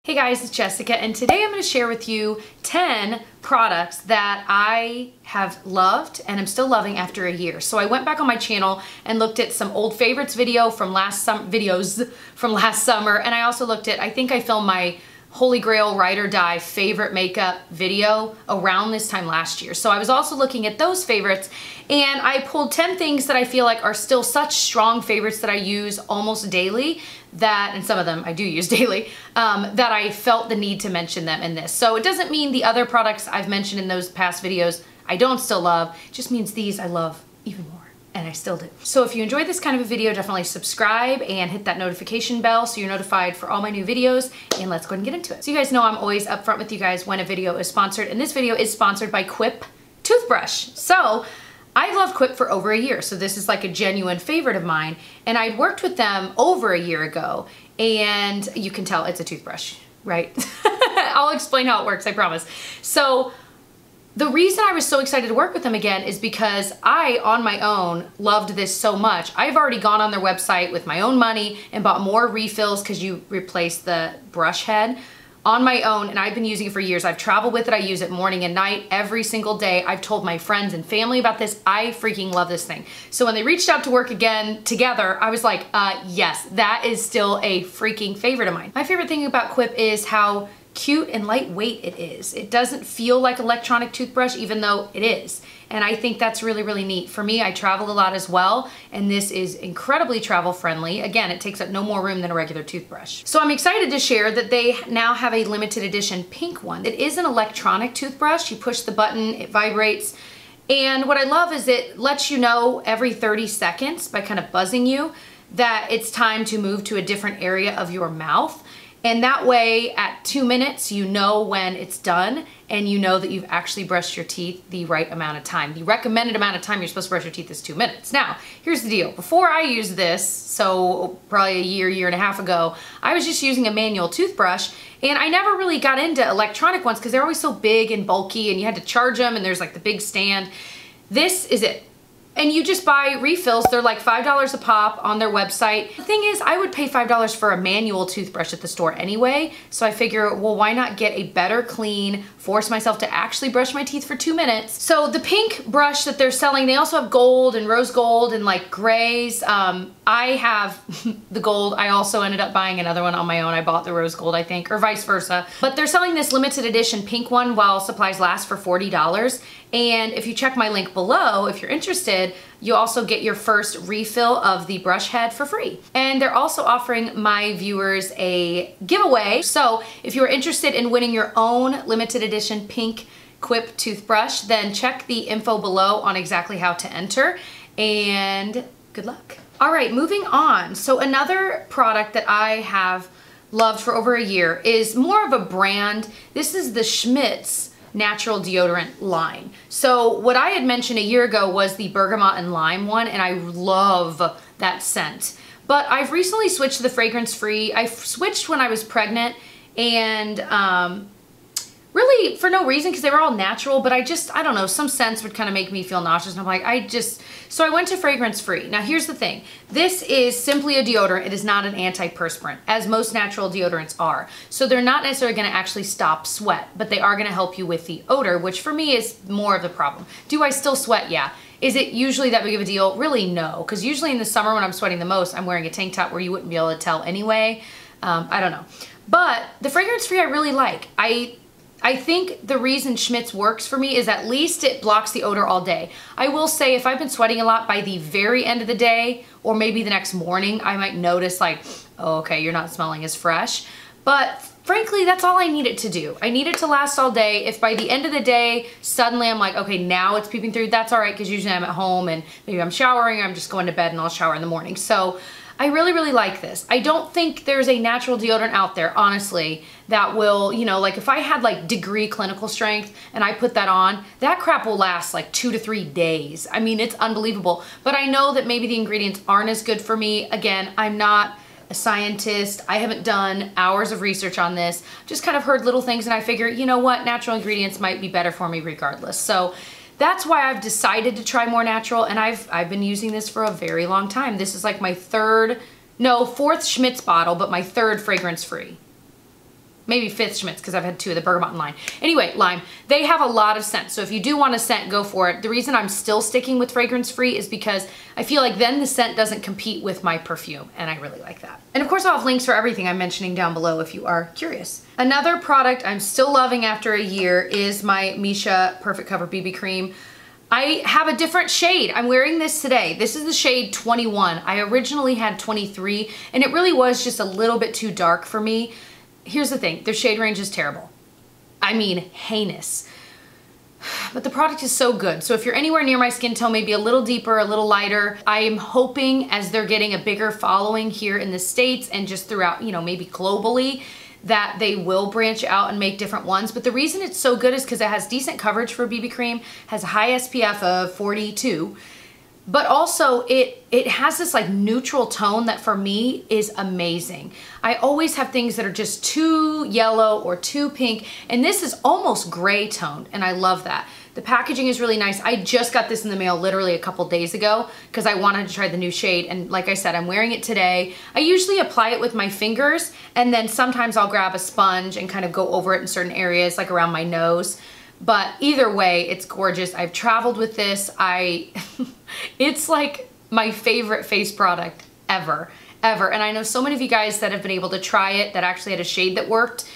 Hey guys, it's Jessica, and today I'm going to share with you 10 products that I have loved and I'm still loving after a year. So I went back on my channel and looked at some old favorites videos from last summer, and I also looked at, I think I filmed my Holy Grail Ride or Die favorite makeup video around this time last year. So I was also looking at those favorites, and I pulled 10 things that I feel like are still such strong favorites that I use almost daily, that, and some of them I do use daily, that I felt the need to mention them in this. So it doesn't mean the other products I've mentioned in those past videos I don't still love, it just means these I love even more. And I still do. So if you enjoyed this kind of a video, definitely subscribe and hit that notification bell so you're notified for all my new videos, and let's go ahead and get into it. So you guys know I'm always upfront with you guys when a video is sponsored, and this video is sponsored by Quip Toothbrush. So I've loved Quip for over a year, so this is like a genuine favorite of mine, and I'd worked with them over a year ago, and you can tell it's a toothbrush, right? I'll explain how it works, I promise. So the reason I was so excited to work with them again is because I, on my own, loved this so much. I've already gone on their website with my own money and bought more refills because you replace the brush head on my own, and I've been using it for years. I've traveled with it. I use it morning and night every single day. I've told my friends and family about this. I freaking love this thing. So when they reached out to work again together, I was like, yes, that is still a freaking favorite of mine. My favorite thing about Quip is how cute and lightweight it is. It doesn't feel like electronic toothbrush, even though it is. And I think that's really, really neat. For me, I travel a lot as well, and this is incredibly travel friendly. Again, it takes up no more room than a regular toothbrush. So I'm excited to share that they now have a limited edition pink one. It is an electronic toothbrush. You push the button, it vibrates. And what I love is it lets you know every 30 seconds by kind of buzzing you that it's time to move to a different area of your mouth. And that way, at 2 minutes, you know when it's done, and you know that you've actually brushed your teeth the right amount of time. The recommended amount of time you're supposed to brush your teeth is 2 minutes. Now, here's the deal. Before I used this, so probably a year and a half ago, I was just using a manual toothbrush, and I never really got into electronic ones because they're always so big and bulky, and you had to charge them, and there's like the big stand. This is it. And you just buy refills. They're like $5 a pop on their website. The thing is, I would pay $5 for a manual toothbrush at the store anyway, so I figure, well, why not get a better clean, force myself to actually brush my teeth for 2 minutes. So the pink brush that they're selling, they also have gold and rose gold and like grays. I have the gold. I also ended up buying another one on my own. I bought the rose gold, I think, or vice versa. But they're selling this limited edition pink one while supplies last for $40. And if you check my link below, if you're interested, you also get your first refill of the brush head for free. And they're also offering my viewers a giveaway. So if you're interested in winning your own limited edition pink Quip toothbrush, then check the info below on exactly how to enter, and good luck. All right, moving on. So another product that I have loved for over a year is more of a brand. This is the Schmidts natural deodorant line. So what I had mentioned a year ago was the bergamot and lime one, and I love that scent. But I've recently switched to the fragrance free. I switched when I was pregnant, and really for no reason, because they were all natural, but I don't know, some scents would kind of make me feel nauseous, and I'm like, so I went to fragrance free. Now here's the thing, this is simply a deodorant. It is not an antiperspirant, as most natural deodorants are. So they're not necessarily gonna actually stop sweat, but they are gonna help you with the odor, which for me is more of the problem. Do I still sweat? Yeah. Is it usually that big of a deal? Really, no, because usually in the summer when I'm sweating the most, I'm wearing a tank top where you wouldn't be able to tell anyway. I don't know. But the fragrance free I really like. I think the reason Schmidt's works for me is at least it blocks the odor all day. I will say if I've been sweating a lot, by the very end of the day, or maybe the next morning, I might notice like, oh, okay, you're not smelling as fresh. But frankly, that's all I need it to do. I need it to last all day. If by the end of the day, suddenly I'm like, okay, now it's peeping through, that's all right, because usually I'm at home and maybe I'm showering, or I'm just going to bed and I'll shower in the morning. So I really, really like this. I don't think there's a natural deodorant out there, honestly, that will, you know, like if I had like degree clinical strength and I put that on, that crap will last like 2 to 3 days. I mean, it's unbelievable. But I know that maybe the ingredients aren't as good for me. Again, I'm not a scientist. I haven't done hours of research on this. Just kind of heard little things, and I figure, you know what, natural ingredients might be better for me regardless. So that's why I've decided to try more natural, and I've been using this for a very long time. This is like my fourth Schmidt's bottle, but my third fragrance free. maybe 5th Schmidts because I've had 2 of the bergamot line. Anyway, lime. They have a lot of scent, so if you do want a scent, go for it. The reason I'm still sticking with fragrance-free is because I feel like then the scent doesn't compete with my perfume, and I really like that. And of course, I'll have links for everything I'm mentioning down below if you are curious. Another product I'm still loving after a year is my Misha Perfect Cover BB Cream. I have a different shade. I'm wearing this today. This is the shade 21. I originally had 23, and it really was just a little bit too dark for me. Here's the thing, their shade range is terrible. I mean, heinous. But the product is so good. So if you're anywhere near my skin tone, maybe a little deeper, a little lighter, I am hoping as they're getting a bigger following here in the States and just throughout, you know, maybe globally, that they will branch out and make different ones. But the reason it's so good is because it has decent coverage for BB cream, has a high SPF of 42, but also it has this like neutral tone that for me is amazing. I always have things that are just too yellow or too pink, and this is almost gray toned, and I love that. The packaging is really nice. I just got this in the mail literally a couple days ago because I wanted to try the new shade, and like I said, I'm wearing it today. I usually apply it with my fingers, and then sometimes I'll grab a sponge and kind of go over it in certain areas, like around my nose. But either way, it's gorgeous. I've traveled with this. It's like my favorite face product ever. And I know so many of you guys that have been able to try it that actually had a shade that worked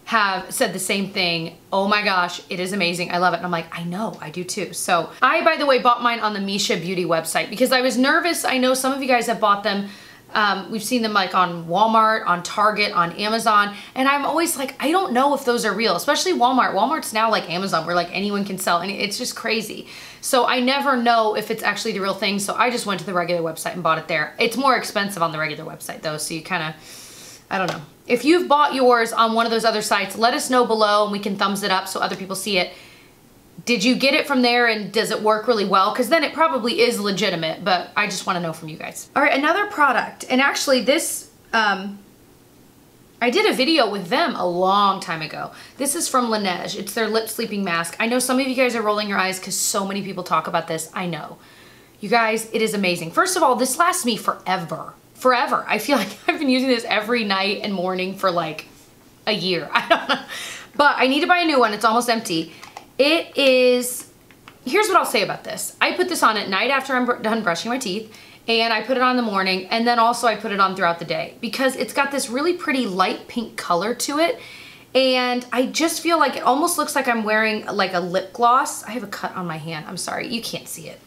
have said the same thing. Oh my gosh, it is amazing. I love it. And I'm like, I know, I do too. So I, by the way, bought mine on the Misha Beauty website because I was nervous. I know some of you guys have bought them. We've seen them like on Walmart, on Target, on Amazon, and I'm always like, I don't know if those are real, especially Walmart. Walmart's now like Amazon where like anyone can sell, and it's just crazy. So I never know if it's actually the real thing, so I just went to the regular website and bought it there. It's more expensive on the regular website though, so you kind of, I don't know. If you've bought yours on one of those other sites, let us know below and we can thumbs it up so other people see it. Did you get it from there and does it work really well? Because then it probably is legitimate, but I just want to know from you guys. All right, another product, and actually this, I did a video with them a long time ago. This is from Laneige. It's their lip sleeping mask. I know some of you guys are rolling your eyes because so many people talk about this. I know. You guys, it is amazing. First of all, this lasts me forever. Forever. I feel like I've been using this every night and morning for like a year. I don't know. But I need to buy a new one. It's almost empty. It is, here's what I'll say about this. I put this on at night after I'm done brushing my teeth, and I put it on in the morning, and then also I put it on throughout the day because it's got this really pretty light pink color to it, and I just feel like it almost looks like I'm wearing like a lip gloss. I have a cut on my hand. I'm sorry, you can't see it.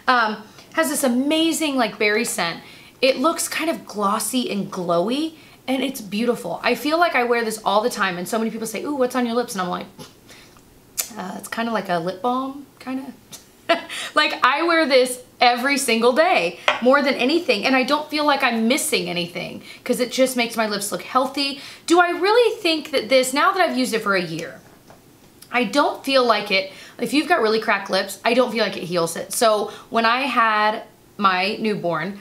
Has this amazing like berry scent. It looks kind of glossy and glowy, and it's beautiful. I feel like I wear this all the time, and so many people say, ooh, what's on your lips? And I'm like, it's kind of like a lip balm, kind of. Like I wear this every single day, more than anything, and I don't feel like I'm missing anything because it just makes my lips look healthy. Do I really think that this, now that I've used it for a year, I don't feel like it, if you've got really cracked lips, I don't feel like it heals it. So when I had my newborn,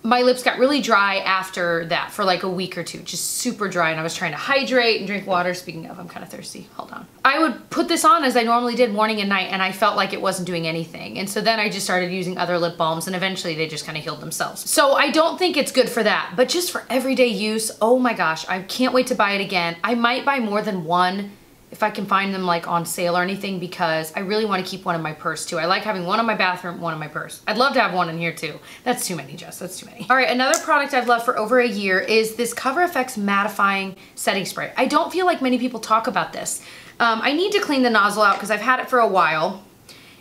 my lips got really dry after that for like a week or two, just super dry, and I was trying to hydrate and drink water. Speaking of, I'm kind of thirsty, hold on. I would put this on as I normally did morning and night, and I felt like it wasn't doing anything. And so then I just started using other lip balms, and eventually they just kind of healed themselves. So I don't think it's good for that, but just for everyday use, oh my gosh, I can't wait to buy it again. I might buy more than one if I can find them like on sale or anything, because I really want to keep one in my purse too. I like having one in my bathroom, one in my purse. I'd love to have one in here too. That's too many, Jess, that's too many. All right, another product I've loved for over a year is this CoverFX Mattifying Setting Spray. I don't feel like many people talk about this. I need to clean the nozzle out because I've had it for a while,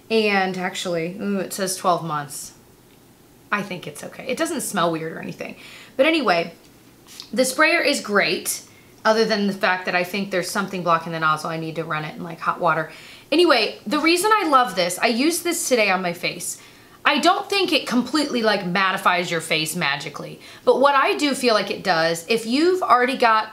and actually, ooh, it says 12 months. I think it's okay. It doesn't smell weird or anything. But anyway, the sprayer is great, other than the fact that I think there's something blocking the nozzle. I need to run it in like hot water. Anyway, the reason I love this, I used this today on my face. I don't think it completely like mattifies your face magically, but what I do feel like it does, if you've already got,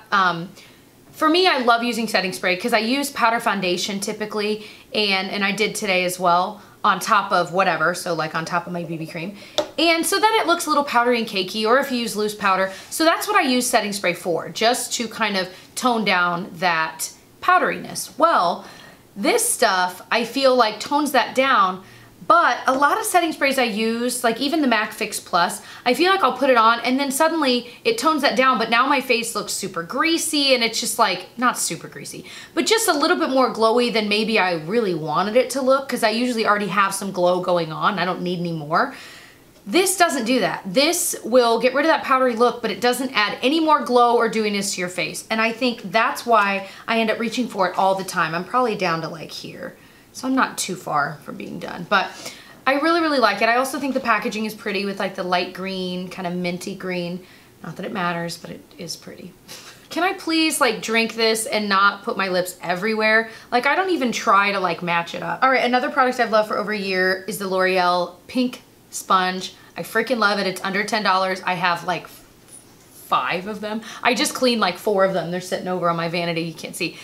for me, I love using setting spray because I use powder foundation typically, and I did today as well, on top of whatever, so like on top of my BB cream. And so then it looks a little powdery and cakey, or if you use loose powder. So that's what I use setting spray for, just to kind of tone down that powderiness. Well, this stuff I feel like tones that down, But a lot of setting sprays I use, like even the MAC Fix Plus, I feel like I'll put it on and then suddenly it tones that down, but now my face looks super greasy and it's just like, not super greasy, but just a little bit more glowy than maybe I really wanted it to look, because I usually already have some glow going on. I don't need any more. This doesn't do that. This will get rid of that powdery look, but it doesn't add any more glow or dewiness to your face. And I think that's why I end up reaching for it all the time. I'm probably down to like here. So I'm not too far from being done, but I really, really like it. I also think the packaging is pretty with like the light green, kind of minty green. Not that it matters, but it is pretty. Can I please like drink this and not put my lips everywhere? Like I don't even try to like match it up. All right, another product I've loved for over a year is the L'Oreal Pink Sponge. I freaking love it. It's under $10. I have like 5 of them. I just cleaned like 4 of them. They're sitting over on my vanity, you can't see,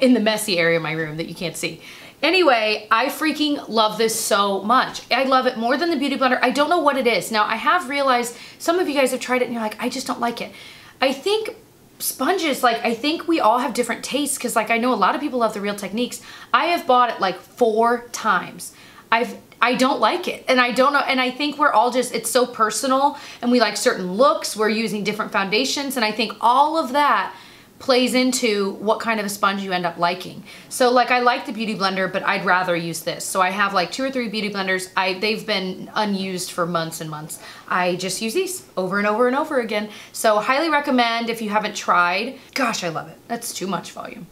in the messy area of my room that you can't see. Anyway, I freaking love this so much. I love it more than the Beauty Blender. I don't know what it is. Now, I have realized some of you guys have tried it and you're like, I just don't like it. I think sponges, like, I think we all have different tastes, because like I know a lot of people love the Real Techniques. I have bought it like 4 times. I don't like it, and I don't know, and I think we're all just, it's so personal, and we like certain looks, we're using different foundations, and I think all of that plays into what kind of a sponge you end up liking. So like I like the Beauty Blender, but I'd rather use this. So I have like 2 or 3 Beauty Blenders. They've been unused for months and months. I just use these over and over and over again. So highly recommend if you haven't tried. Gosh, I love it. That's too much volume.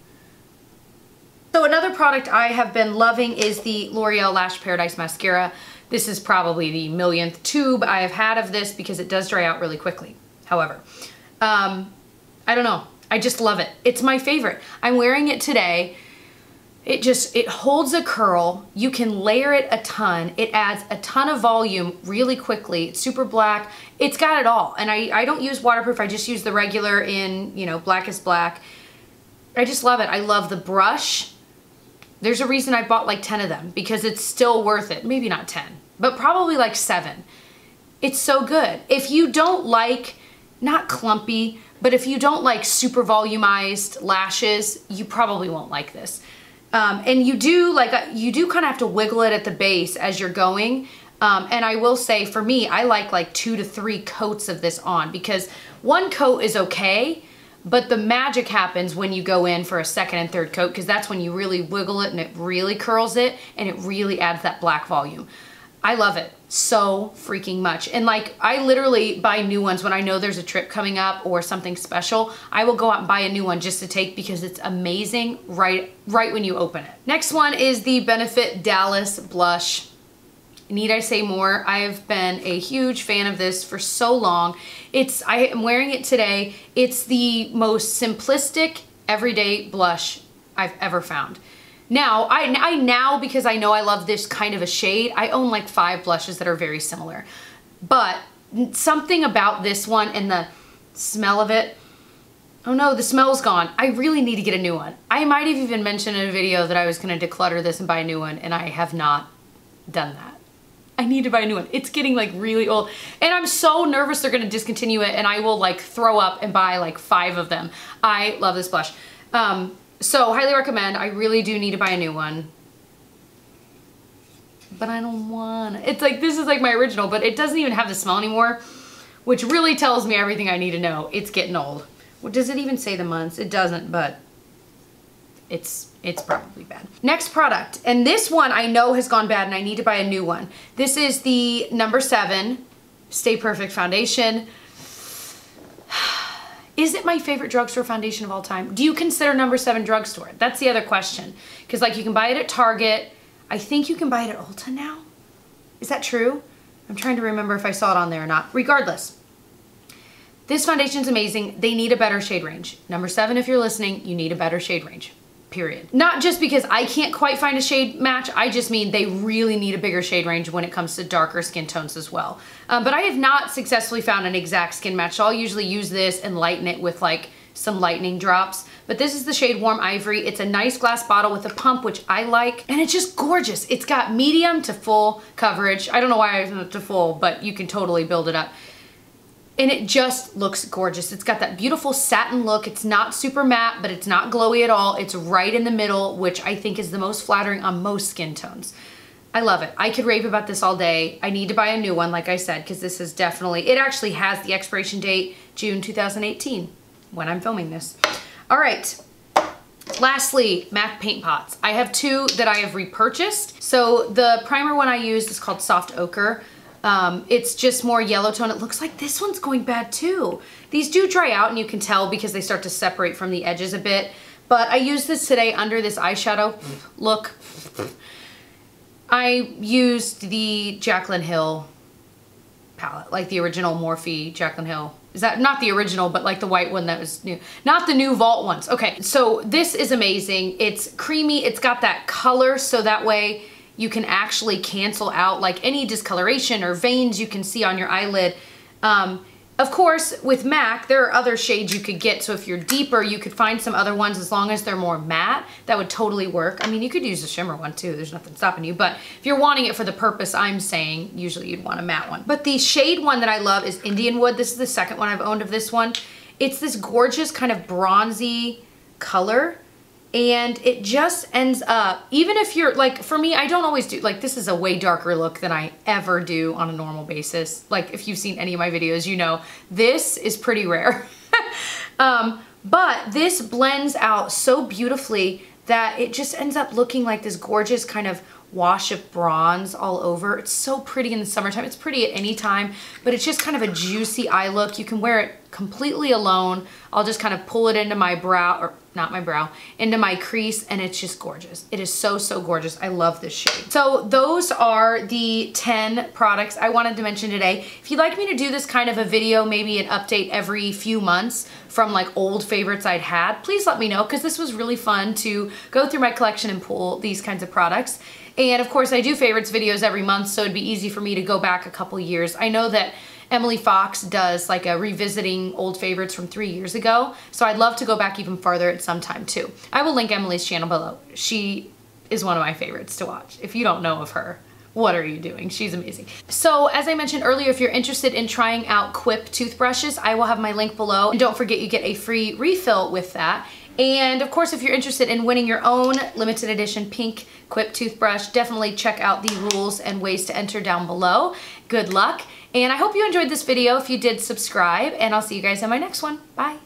So another product I have been loving is the L'Oreal Lash Paradise Mascara. This is probably the millionth tube I have had of this because it does dry out really quickly. However, I don't know. I just love it. It's my favorite. I'm wearing it today. It holds a curl. You can layer it a ton. It adds a ton of volume really quickly. It's super black. It's got it all. And I don't use waterproof. I just use the regular in, you know, blackest black. I just love it. I love the brush. There's a reason I bought like 10 of them, because it's still worth it. Maybe not 10, but probably like 7. It's so good. If you don't like, not clumpy, but if you don't like super volumized lashes, you probably won't like this. And you do kind of have to wiggle it at the base as you're going. And I will say for me, I like 2 to 3 coats of this on, because 1 coat is okay, but the magic happens when you go in for a 2nd and 3rd coat, because that's when you really wiggle it and it really curls it and it really adds that black volume. I love it so freaking much. And like, I literally buy new ones when I know there's a trip coming up or something special. I will go out and buy a new one just to take, because it's amazing right when you open it. Next one is the Benefit Dallas Blush. Need I say more? I have been a huge fan of this for so long. I am wearing it today. It's the most simplistic everyday blush I've ever found. Now, I now, because I know I love this kind of a shade, I own like 5 blushes that are very similar. But something about this one and the smell of it, oh no, the smell's gone. I really need to get a new one. I might have even mentioned in a video that I was gonna declutter this and buy a new one, and I have not done that. I need to buy a new one. It's getting like really old, and I'm so nervous they're gonna discontinue it and I will like throw up and buy like 5 of them. I love this blush. So highly recommend. I really do need to buy a new one, but I don't want it. It's like, this is like my original, but it doesn't even have the smell anymore, which really tells me everything I need to know. It's getting old. Well, does it even say the months? It doesn't, but it's probably bad. Next product, and this one I know has gone bad and I need to buy a new one. This is the No. 7 Stay Perfect Foundation. Is it my favorite drugstore foundation of all time? Do you consider No. 7 drugstore? That's the other question. Because like, you can buy it at Target. I think you can buy it at Ulta now. Is that true? I'm trying to remember if I saw it on there or not. Regardless, this foundation's amazing. They need a better shade range. No. 7, if you're listening, you need a better shade range. Period. Not just because I can't quite find a shade match, I just mean they really need a bigger shade range when it comes to darker skin tones as well. But I have not successfully found an exact skin match, so I'll usually use this and lighten it with like some lightening drops. But this is the shade Warm Ivory. It's a nice glass bottle with a pump, which I like, and it's just gorgeous. It's got medium to full coverage. I don't know why I went to full, but you can totally build it up. And it just looks gorgeous. It's got that beautiful satin look. It's not super matte, but it's not glowy at all. It's right in the middle, which I think is the most flattering on most skin tones. I love it. I could rave about this all day. I need to buy a new one, like I said, because this is definitely, it actually has the expiration date, June 2018, when I'm filming this. All right. Lastly, MAC paint pots. I have 2 that I have repurchased. So the primer one I used is called Soft Ochre. It's just more yellow tone. It looks like this one's going bad too. These do dry out and you can tell because they start to separate from the edges a bit. But I used this today under this eyeshadow look. I used the Jaclyn Hill palette, like the original Morphe Jaclyn Hill. Is that not the original, but like the white one that was new? Not the new Vault ones. Okay, so this is amazing. It's creamy. It's got that color, so that way you can actually cancel out like any discoloration or veins you can see on your eyelid. Of course, with MAC, there are other shades you could get. So if you're deeper, you could find some other ones as long as they're more matte. That would totally work. I mean, you could use a shimmer one too. There's nothing stopping you. But if you're wanting it for the purpose I'm saying, usually you'd want a matte one. But the shade one that I love is Indianwood. This is the second one I've owned of this one. It's this gorgeous kind of bronzy color. And it just ends up, even if you're like, for me, I don't always do, like this is a way darker look than I ever do on a normal basis. Like if you've seen any of my videos, you know, this is pretty rare. But this blends out so beautifully that it just ends up looking like this gorgeous kind of wash of bronze all over. It's so pretty in the summertime. It's pretty at any time, but it's just kind of a juicy eye look. You can wear it completely alone. I'll just kind of pull it into my brow, or not my brow, into my crease, and it's just gorgeous. It is so, so gorgeous. I love this shade. So those are the 10 products I wanted to mention today. If you'd like me to do this kind of a video, maybe an update every few months from like old favorites I'd had, please let me know, because this was really fun to go through my collection and pull these kinds of products. And of course I do favorites videos every month, so it'd be easy for me to go back a couple years. I know that Emily Fox does like a revisiting old favorites from 3 years ago, so I'd love to go back even farther at some time too. I will link Emily's channel below. She is one of my favorites to watch. If you don't know of her, what are you doing? She's amazing. So as I mentioned earlier, if you're interested in trying out Quip toothbrushes, I will have my link below. And don't forget, you get a free refill with that. And of course, if you're interested in winning your own limited edition pink Quip toothbrush, definitely check out the rules and ways to enter down below. Good luck. And I hope you enjoyed this video. If you did, subscribe, and I'll see you guys in my next one. Bye.